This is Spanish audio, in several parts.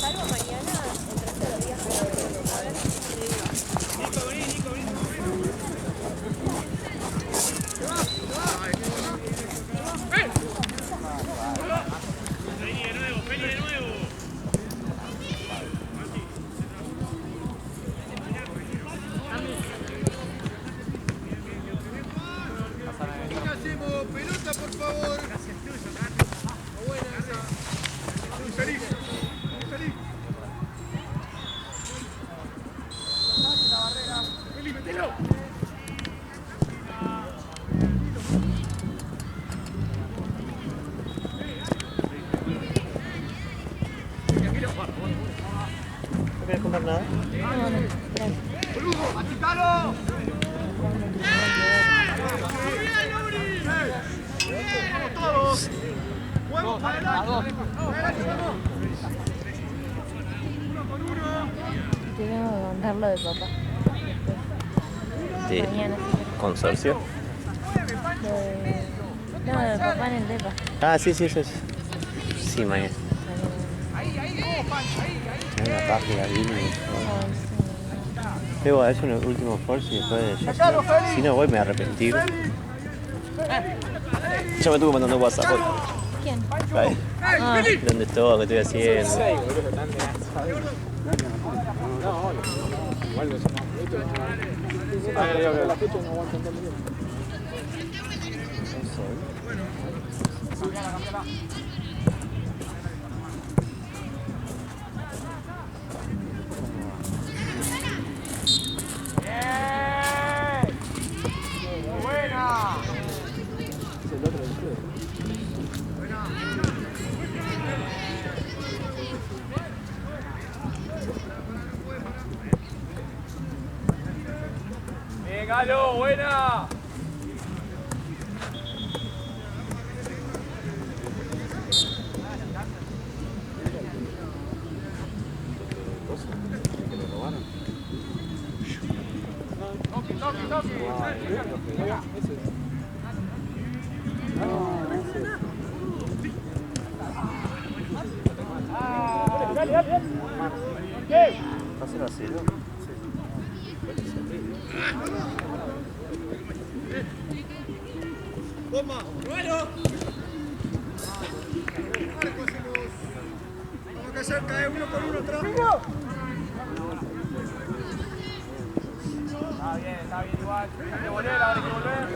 Salvo mañana, el resto de los días para ver. Pelota, por favor. Buena esa. Feliz. Feliz. La barrera. Feliz, metelo. ¿No querés comprar nada? No, gracias. Boludo, achicalo. Vamos todos. Juegos para adelante. Uno con uno. Tenemos que contarlo de papá. Sí. Mañana. ¿Consorcio? No, de papá en el depa. Ah, sí. Sí, mañana. Es una página, Igual, es un último esfuerzo y después si no voy me voy a arrepentir. Ya me estuve mandando WhatsApp hoy. ¿Quién? Ahí. ¿Dónde estoy? ¿Qué estoy haciendo? Bien, Galo, buena. ¿Va a ser a cero? Toma, bueno. Vamos que cerca, uno por uno atrás. Está bien igual. Hay que volver, ahora hay que volver.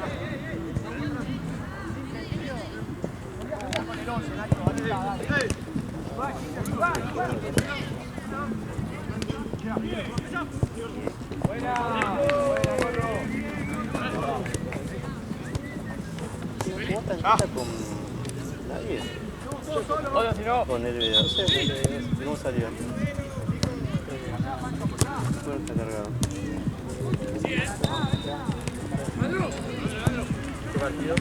Con el 11, Nacho, ahí está, dale. Buena, ¿Cómo estás con nadie? Oye, si no. Con el video. ¿Cómo salió? ¿Cómo está cargado? ¿Qué partido?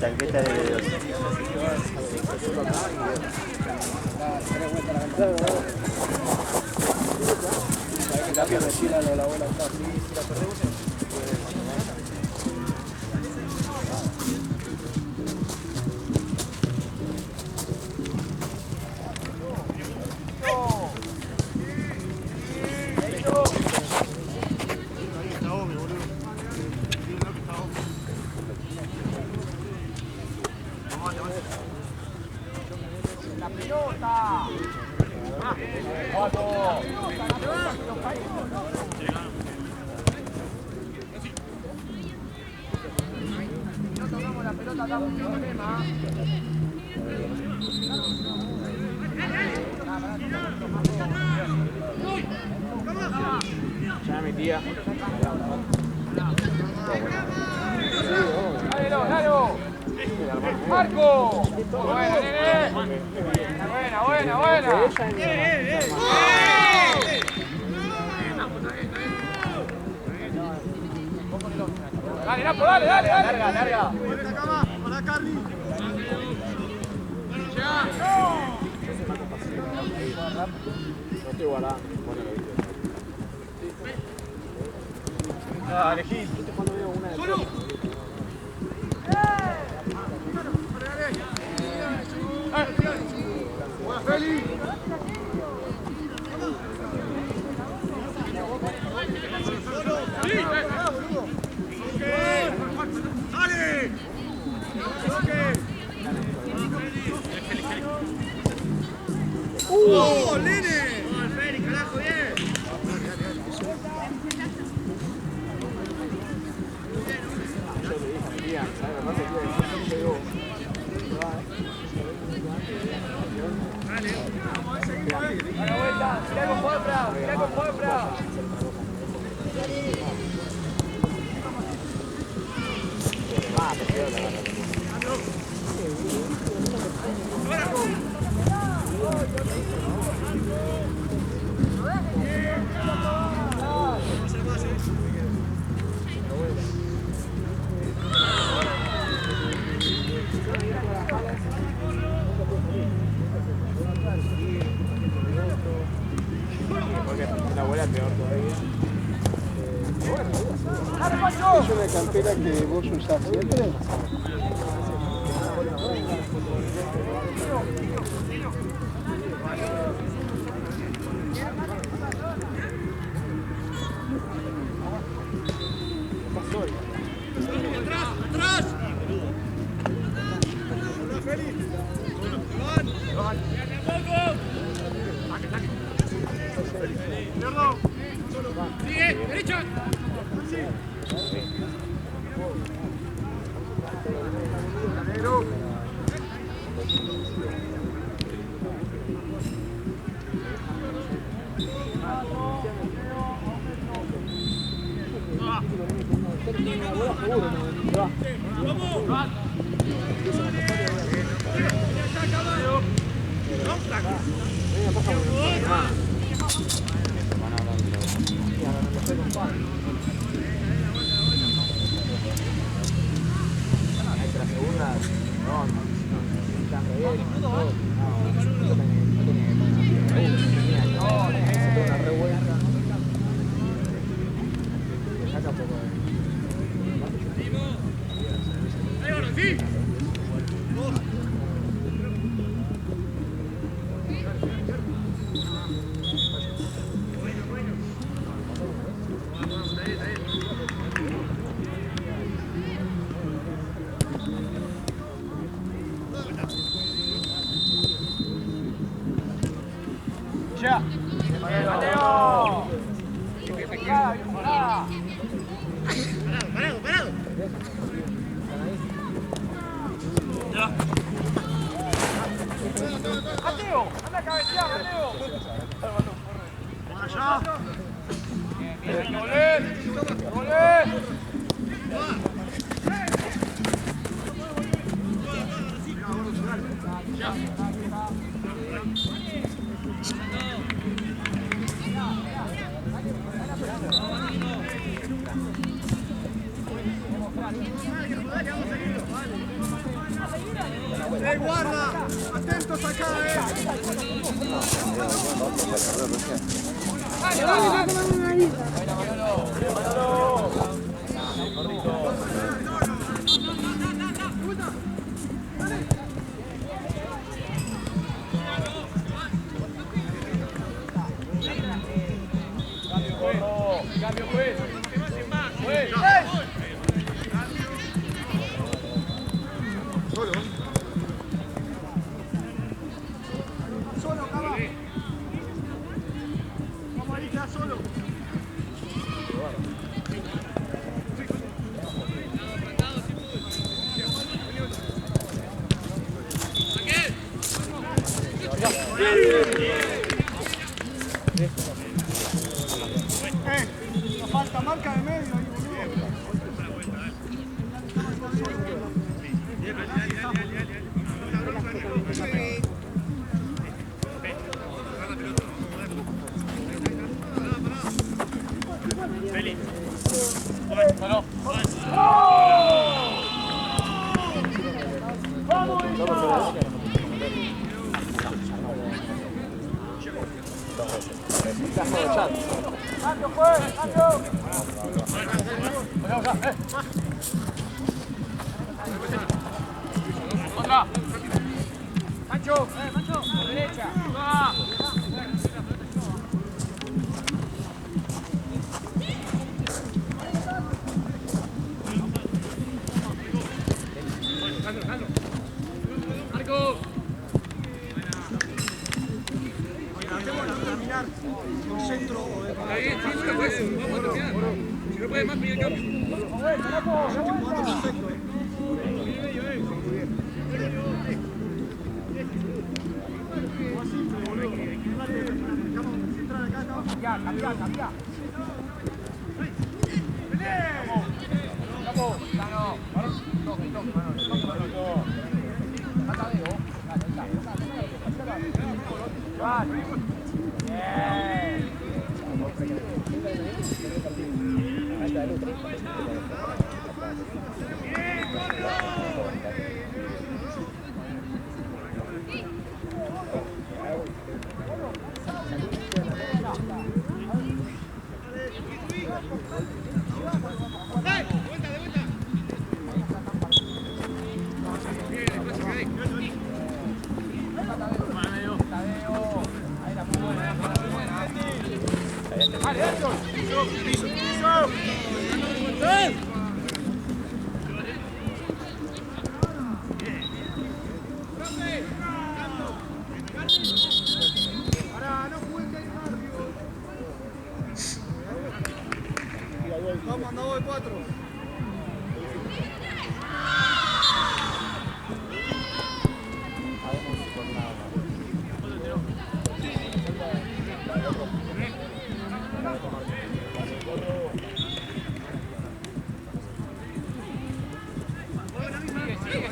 Tanqueta de videos. Cambio de tira la bola está así, si la perdemos la pelota. No tocamos la pelota, damos un problema. ya mi tía. ¡Dale! ¡Marco! ¡Buena, nene! ¡Buena! Dale, Napo, dale. Larga. Para Carly. No estoy guardando. Dale, Gil. Cuando veo una de ¡Oh, nene! ¡Oh, el Feli, carajo, bien! A la vuelta, tirá con jugador bravo, tirá con jugador bravo. La abuela peor todavía. ¿Es una campera que vos usás siempre? ¡Atrás! ¡Sigue! ¡Derecha! Ya. Mateo. Parado. Mateo, anda a cabecear, Mateo. Allá. ¡Volé! Guarda! Atentos acá, Cambio, juez. Juez. Solo, Cava. Vamos ahí, queda solo. Nos falta marca de medio ahí, ¡Cambio, juez! ¡Cambio! ¡Otra! ¡Mancho! ¡Mancho! ¡Derecha! Marco. Cambia. Vamos, anda vos de 4.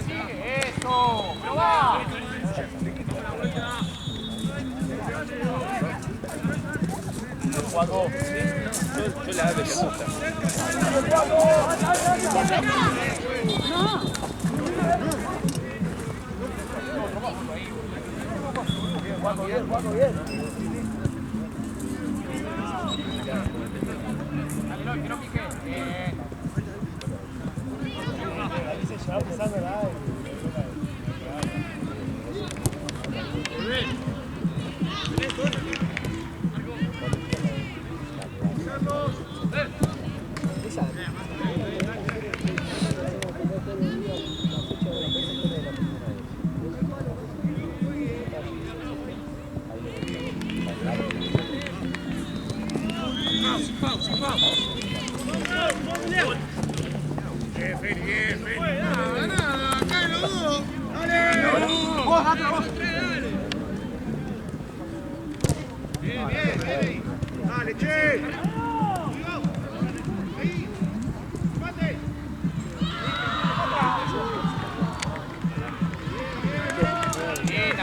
Sigue, eso. Pero va. Yo la hago que me gusta. Jugando bien. Dale, que no pique. Ya empezando la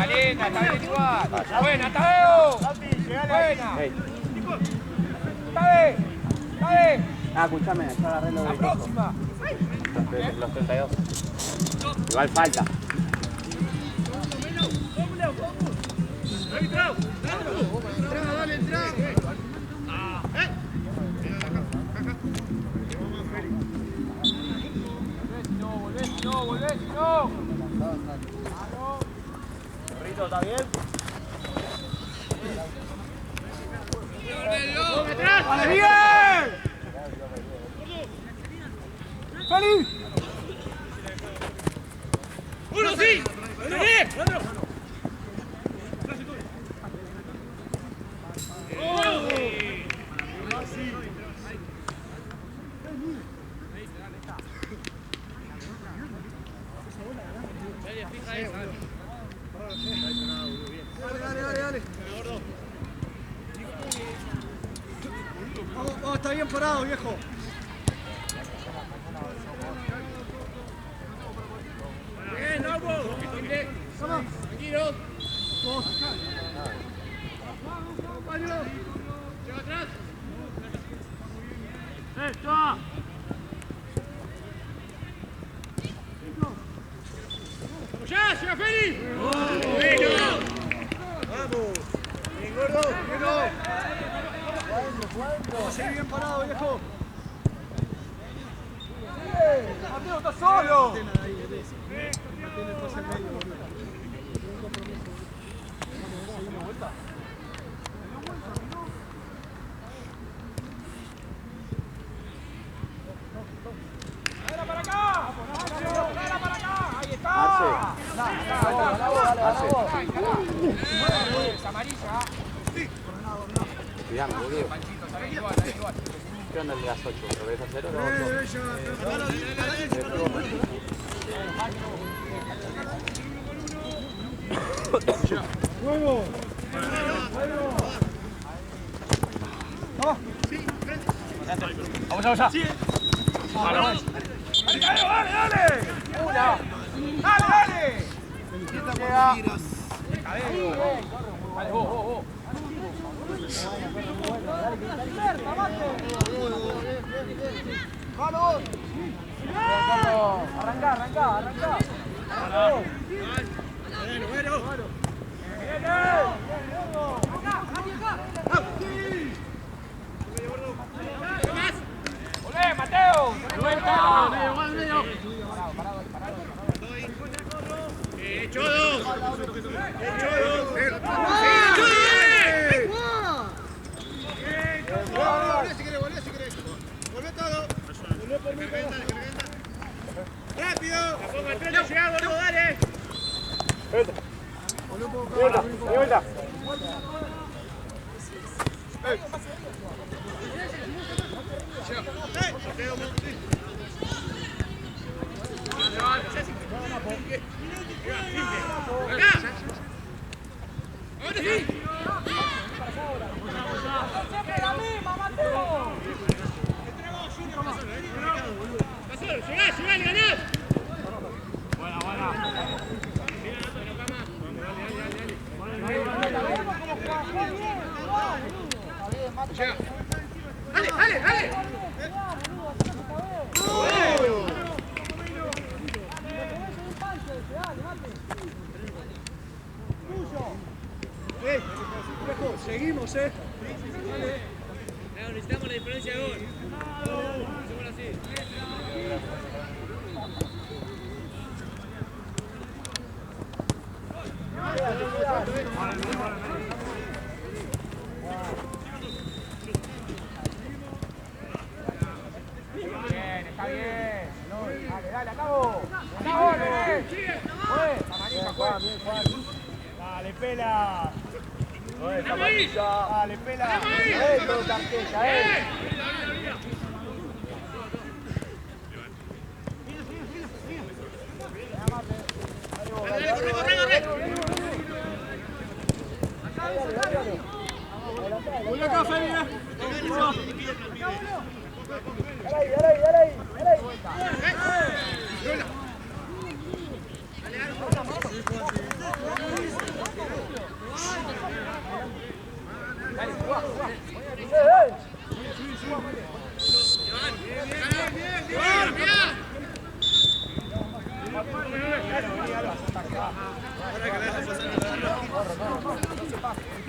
Linda, está bien igual. Buena, Tadeo. Buena. Dale. Ah, escúchame, yo agarré lo de La próxima. Los 32. Igual falta. Dale, entra. Volvé, si no. Rito, ¿está bien? ¡Vale, bien! ¡Feliz! ¡Uno, sí! ¡Bien! Dale. Vamos, está bien parado, viejo. Bien, vamos. Tranquilo. Compañero. Llega atrás. ¡Ya, llega Feli! Vamos. Bien, gordo. Vamos a seguir bien parado, viejo. Mateo, está solo. ¡Dale para acá! ¡Ahí está! Es amarilla. Cuidado, boludo. Panchito, está igual. ¿Qué onda el de las 8? ¿Lo ves a 0 o lo 8? ¡Nuevo! ¡Vamos, vamos! ¡Sí! ¡Dale! ¡Una! ¡Dale! Vale, vos. ¡Vamos! Arranca. Bueno. ¡Olé, Mateo! ¡Vuelta! ¡Medio! ¡Hecho dos! Volvé si querés. Volvé todo. ¡Rápido! ¡La pongo al frente, llegá, gordo, dale! ¡Vuelta! ¡Dale! Seguimos, Necesitamos la diferencia de gol. Hacemos así. Bien, está bien. Dale, acabo. Dale, pela. Dale, pela. Todo cartella, Corre. Voy acá, Feli,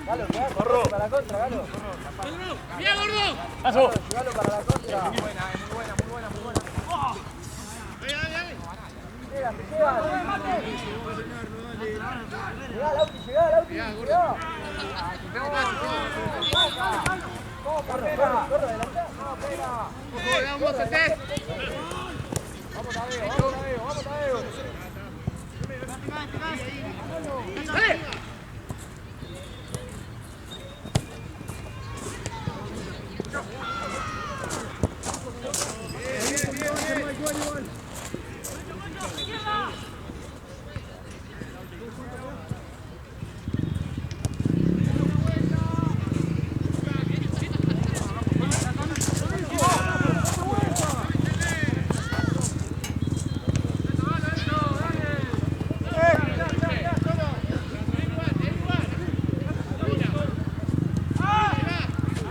Dale ahí. Corro. Para la contra, Galo. ¡Bien, gordo! Paso. Galo para la contra. Muy buena. Dale. Llega. Llegá, Lauti. Corre, adelantá. No, pega. Vamos, Tete. Vamos, Tadeo. ¡Dale!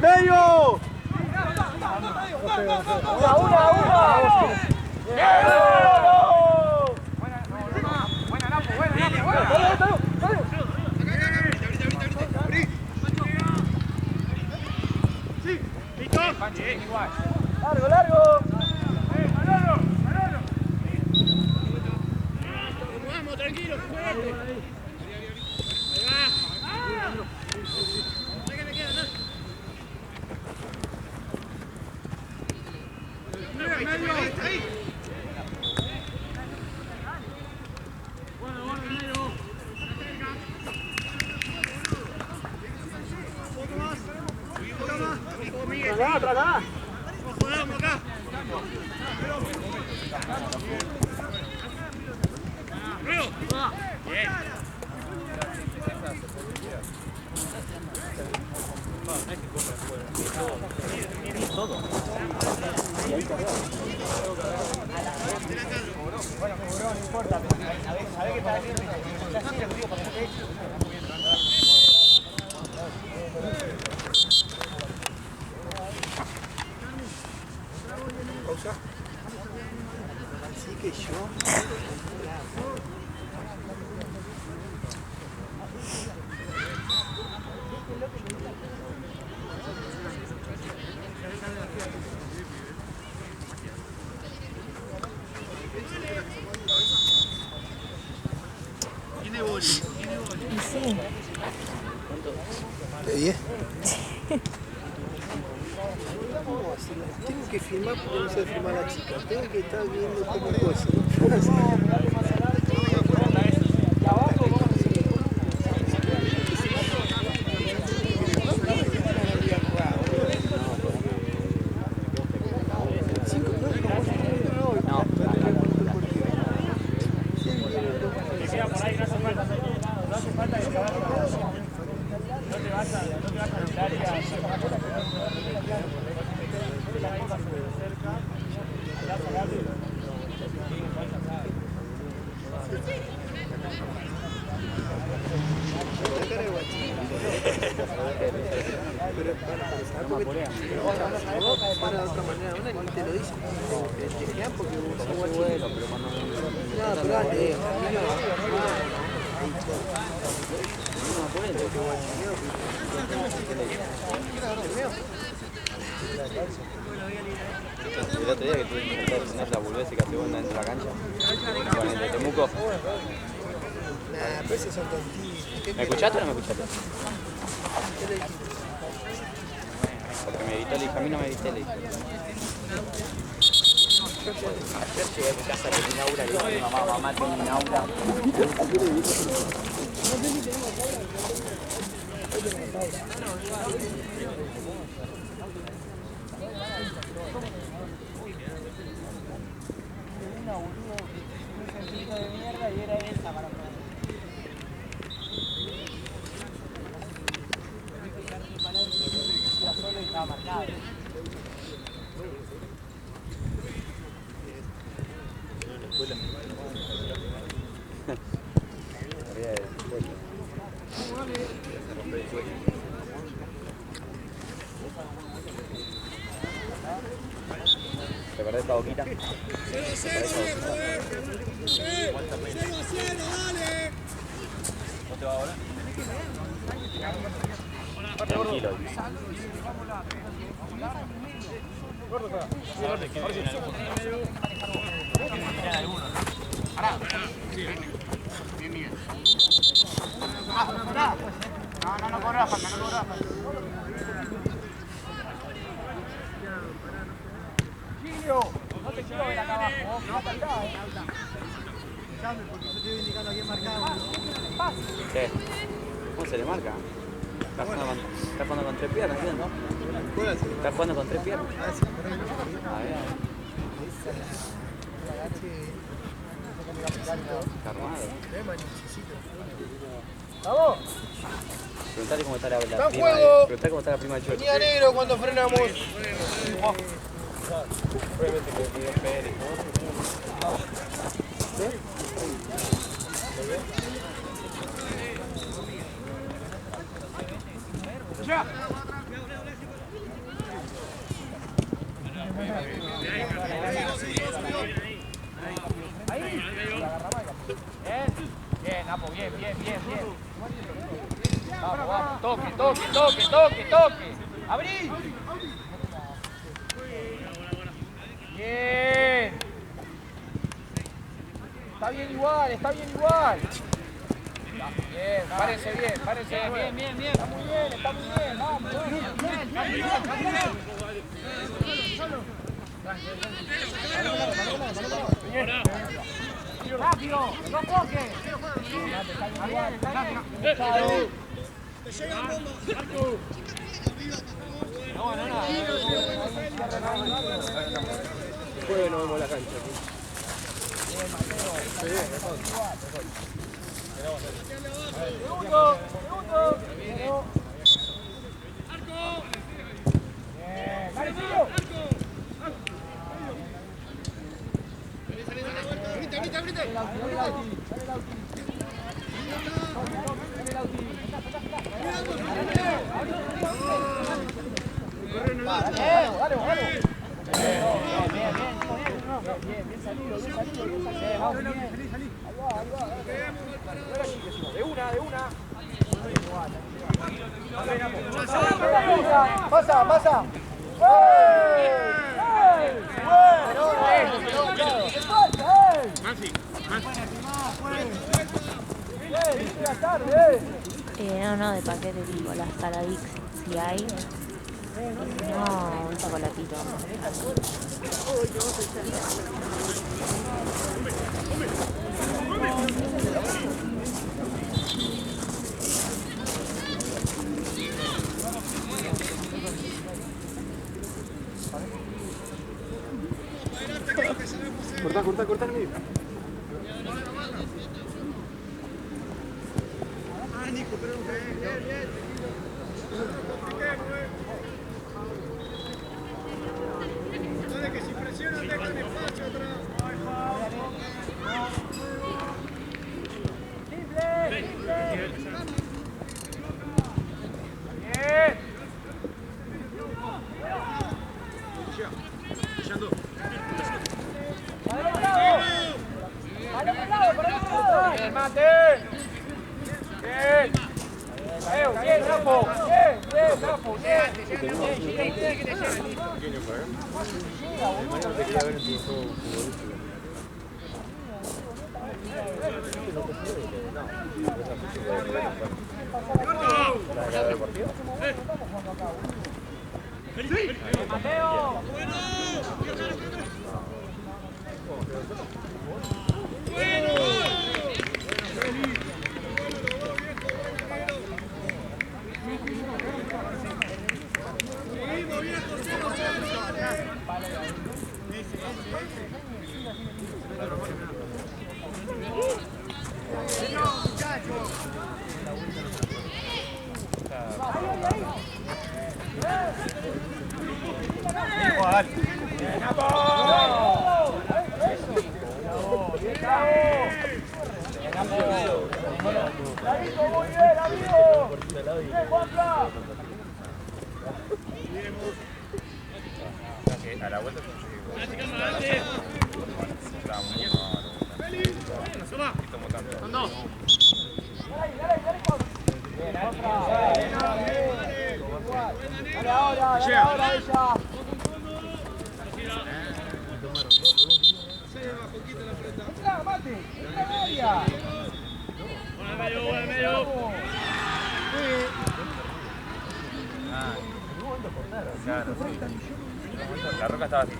¡Medio! ¡Una! ¡Largo! Vamos, tranquilo, fuerte. Ahí va. Ahí. Tragá. Y sí. ¿De 10? Tengo que filmar porque no sé filmar a la chica. Tengo que estar viendo cómo cosa. Para de otra manera, una ni te lo dice. Te porque vos sos guachito. No, pero dale, El otro día que tuve que intentar enseñar la boludez que hace vos dentro de la cancha. Con el de Temuco. nah, pero esos son tontitos. ¿Me escuchaste o no me escuchaste? ¿Qué le dijiste? Porque me gritó, le dije, a mí no me grité, le dije. Ayer llegué a mi casa con un aura y le dije, mamá, tengo un aura. ¿Te acordás de esta boquita? 0-0, joder. 0-0, dale. ¿No te va ahora? Tranquilo. No cobra falta, no cobra falta. Gilio, no te quiero ver acá abajo, no acá, porque yo te estoy indicando a quién marcado. ¿Qué? ¿Cómo se le marca? Está jugando con 3 piernas, ¿no? Está jugando con 3 piernas. A ver. Está armado. ¡Vamos! Preguntale cómo está la prima. Preguntale cómo está la prima de Chocho. Venía negro cuando frenamos. Obviamente que pidió Pérez. ¡Ya! Bien, Napo, bien. Vamos, toque. ¡Abrí! Bien. Está bien igual. Bien, parece bien. Bien. Está muy bien, vamos. Rápido, no toques. Está bien. Te llega el bombo. Marco. No. Después nos vemos en la cancha. Segundo. Bien, Maricillo. Grita. Dale. Bien salido. Vamos, bien. De una. Pasa. Manfi. No, de paquete tipo las Saladix, si hay. No, un chocolatito. Corta el medio. Dale que si presionan dejan espacio atrás. Bien, Mate. Bien. Bien, Rapo. Bien, Rapo. Mateo. A la vuelta la roca estaba así.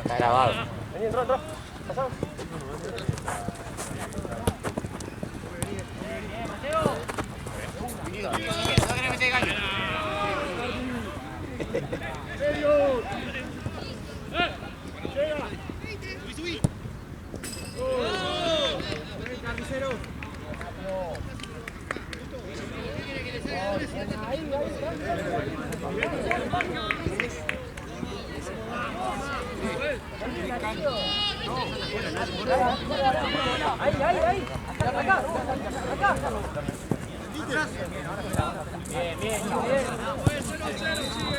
Está grabado. Vení, entró. Pasamos. Ahí. Acá. Bien.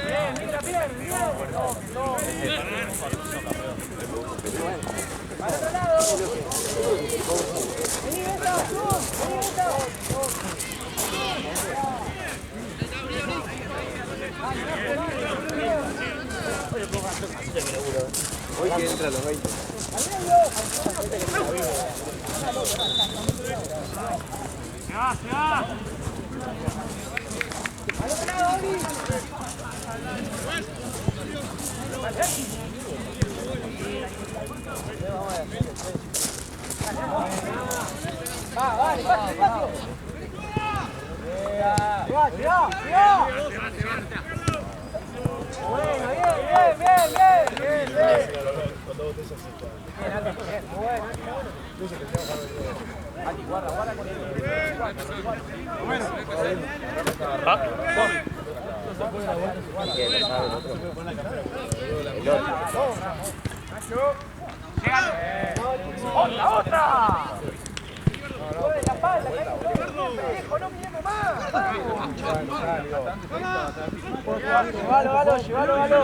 Bien, mira, bien. Para otro lado. Vení, Beto. Hoy que entra a los 20. Se va. Al otro lado, Oli. Vale, espacio. Llega. Bueno, bien. Andy, guarda con él. Bueno. ¡Otra! La espalda, viejo, no miremos más. Llévalo.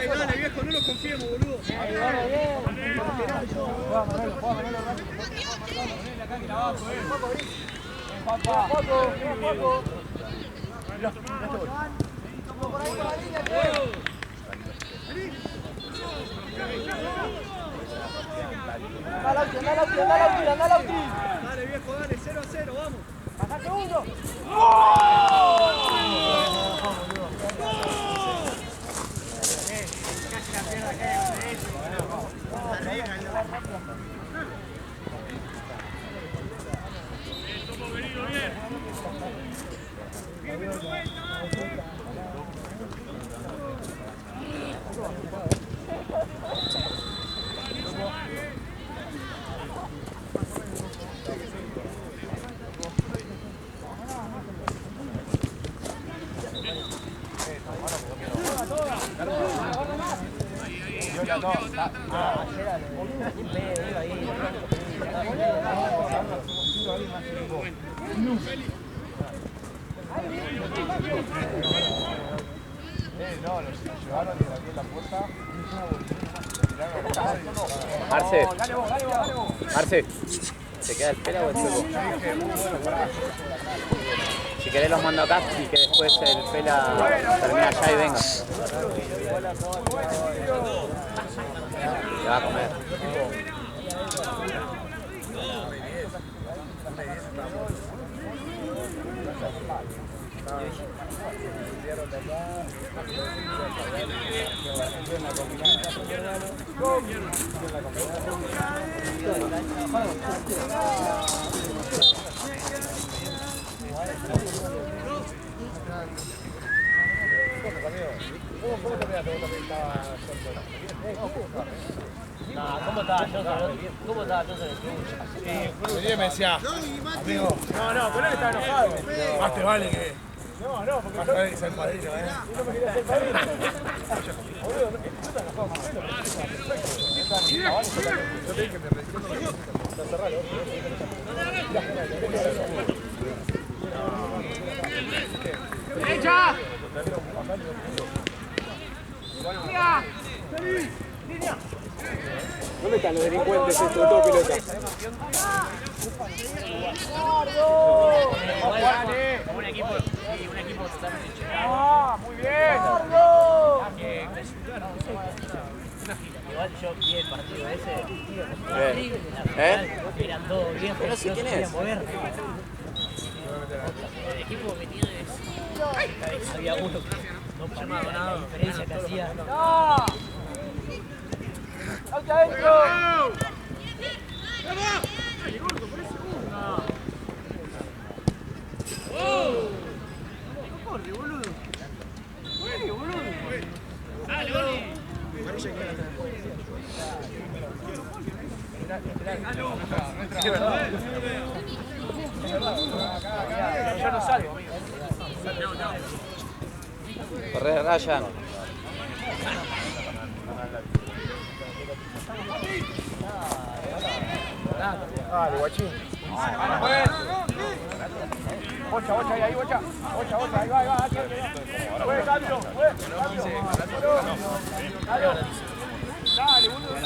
Dale, viejo, no lo confiemos, boludo. Dale, viejo, dale, 0-0, vamos. ¡Pasa segundo! Marce, Marce, ¿te queda el pelo o el pelo? Si querés los mando acá y que después el pela termina allá y venga. Se va a comer. ¿Cómo estaba Johnson? ¿Cómo estaba Johnson en el club? Venía y me decía, amigo, No, pero él está enojado. más te vale que. No, porque Más te vale que sea el padrino, no me quería hacer padrino. Boludo, Yo te dije que me ¡Derecha! ¿Dónde están los delincuentes estos de todo pelota? Un equipo totalmente muy bien. Igual yo vi el partido ese. Eran todos viejos. Pero sí, ¿quién es? El equipo que tiene es. Había uno que no paraba la diferencia que hacía. ¡Out adentro! No corre, boludo. Corre, boludo. Dale, dale. Yo no salgo, amigo. Corre, Ryan. Dale, guachín. Bocha, ahí, bocha, ahí va, Fue, cambio, Dale, boludo. Dale, boludo,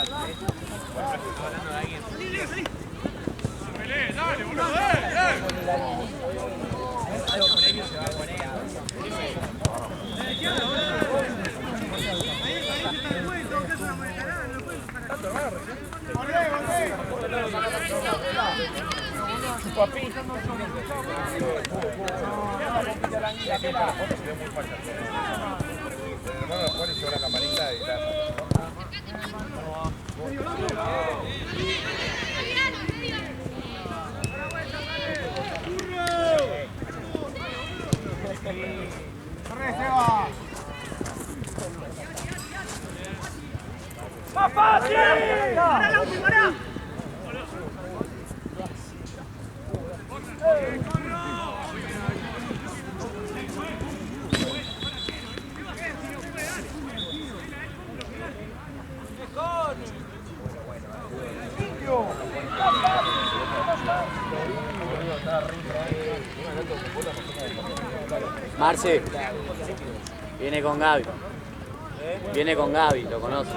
Corre, Seba. ¡Más fácil! ¡Pará, Lauti, pará! Marce, viene con Gaby. Viene con Gaby, lo conoce.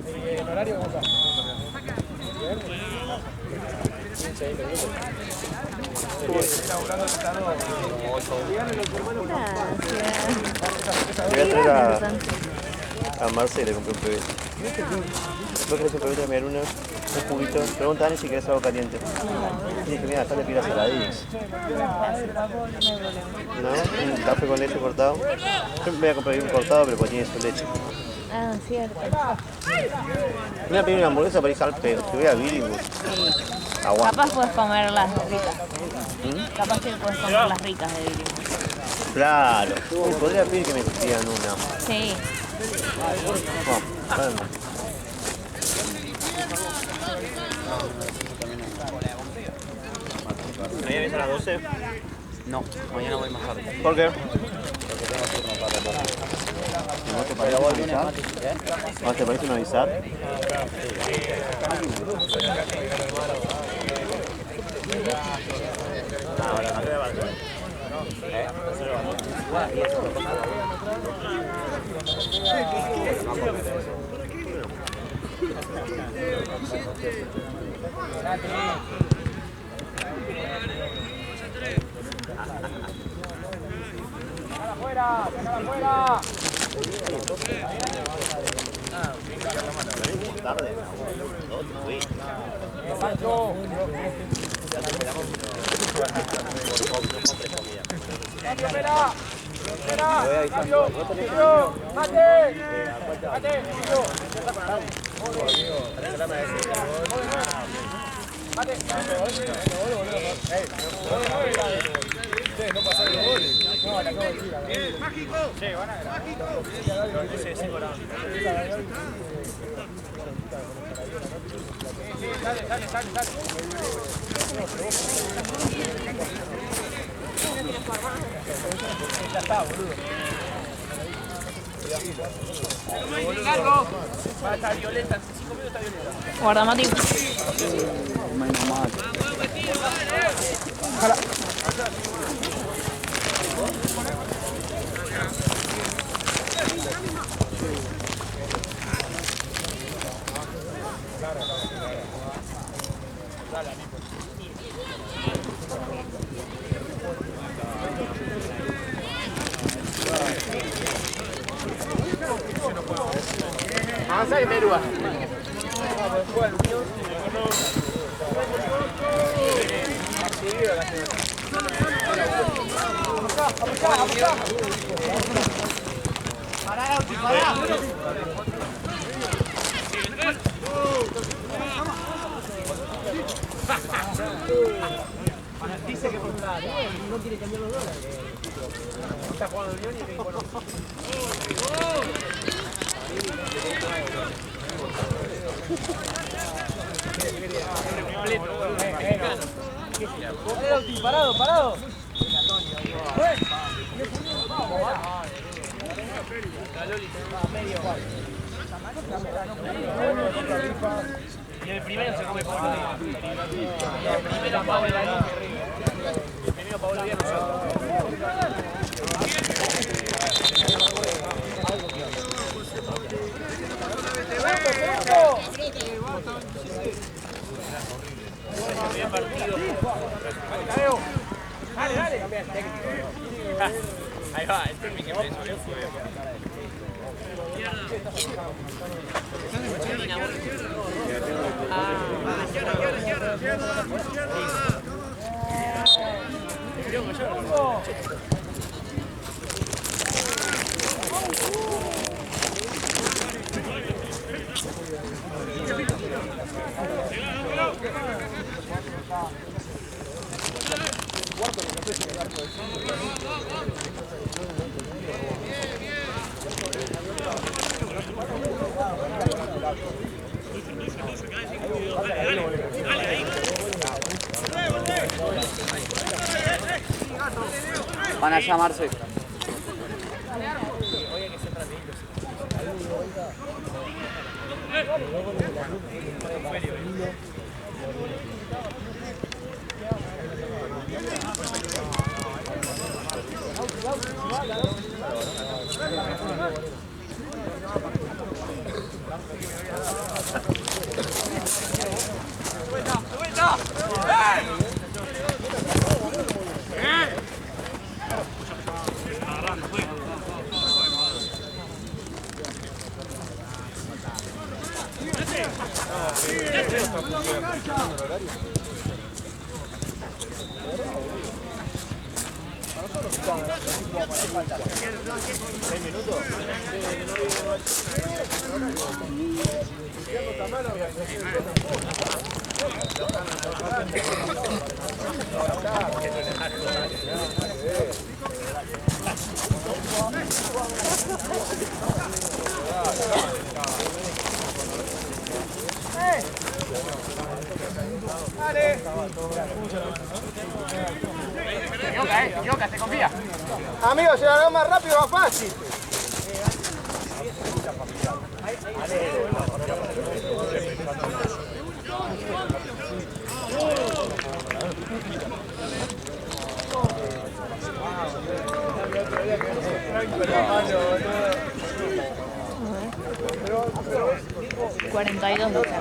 ¿El horario cómo está? Le voy a traer a Marce y le compré un pebete. ¿Vos querés un pebete de medialuna? Un juguito. Pregunta a Ani si querés algo caliente. Y dije, mira, acá le pidas a la Dix. ¿No? Un café con leche cortado. Yo me voy a comprar un cortado, pero pues tiene su leche. Ah, cierto. Me voy a pedir una hamburguesa para ir al pedo. Te voy a Billingham. Aguanta. Capaz puedes comer las ricas. Capaz que puedes comer las ricas de Billingham. Claro. Podría pedir que me pidan una. Sí. Bueno, ¿mañana vienes a las 12? No, mañana voy más tarde. ¿Por qué? Porque tengo turno para el ¿No te parece no avisar? ¿No te parece no avisar? Ahora, ¿a qué hora vas? ¡Afuera! ¡Afuera! Tarde, No pasaron los goles. No, la acabo de tirar. ¡Mágico! Sí, van a ganar. Dale. Ya está, boludo. Largo. Va a estar violenta. En 5 minutos está violenta. Guarda, Mati. Avanza y Merúa. Pará, Lauti, pará. Dice que por nada, no quiere cambiar los dólares. Está jugando Unión y me conoce. Parado. Y el primero se come Pablo Díaz. El primero Pablo Díaz. El primero Pablo Díaz nosotros. Bien partido. Dale. Ahí va, el técnico que me hizo bien fue bien. Van a llamarse. Yoka, se confía. Amigo, si lo hago más rápido, más fácil. ¿42 42 de acá.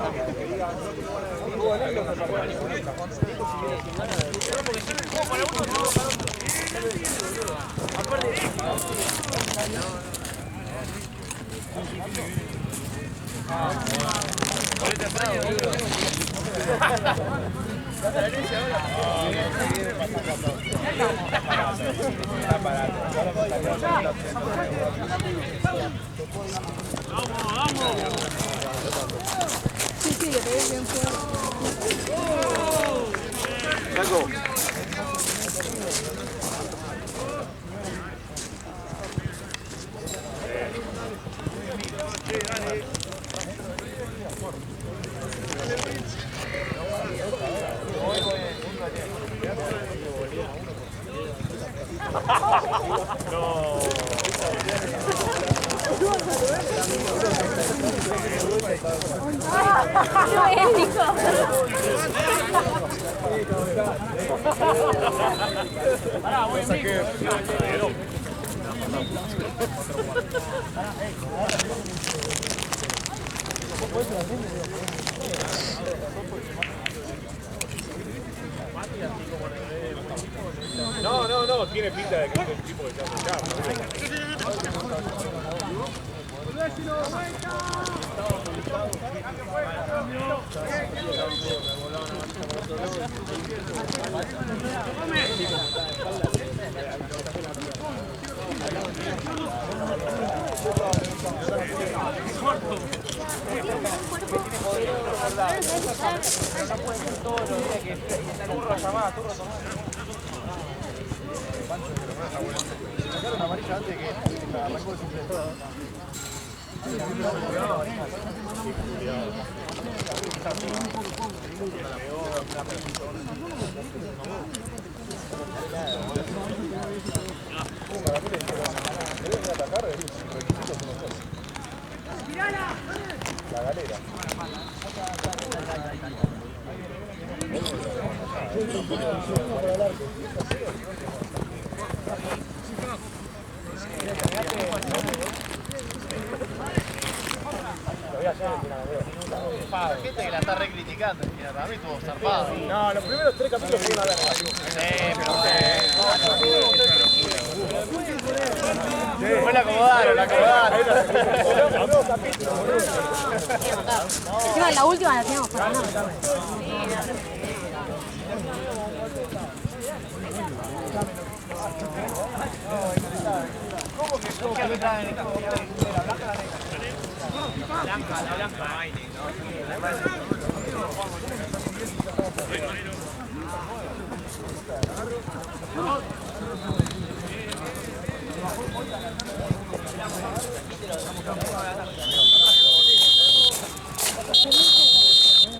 No, tiene pinta de que es el tipo que está la galera. La gente que la está recriticando, para mí estuvo zarpado. No, los primeros 3 capítulos fueron una verga. Fue la acomodaron, la acomodaron. Encima la última la teníamos para ganar. ¿Cómo que traen esta La blanca, Maine, ¿no?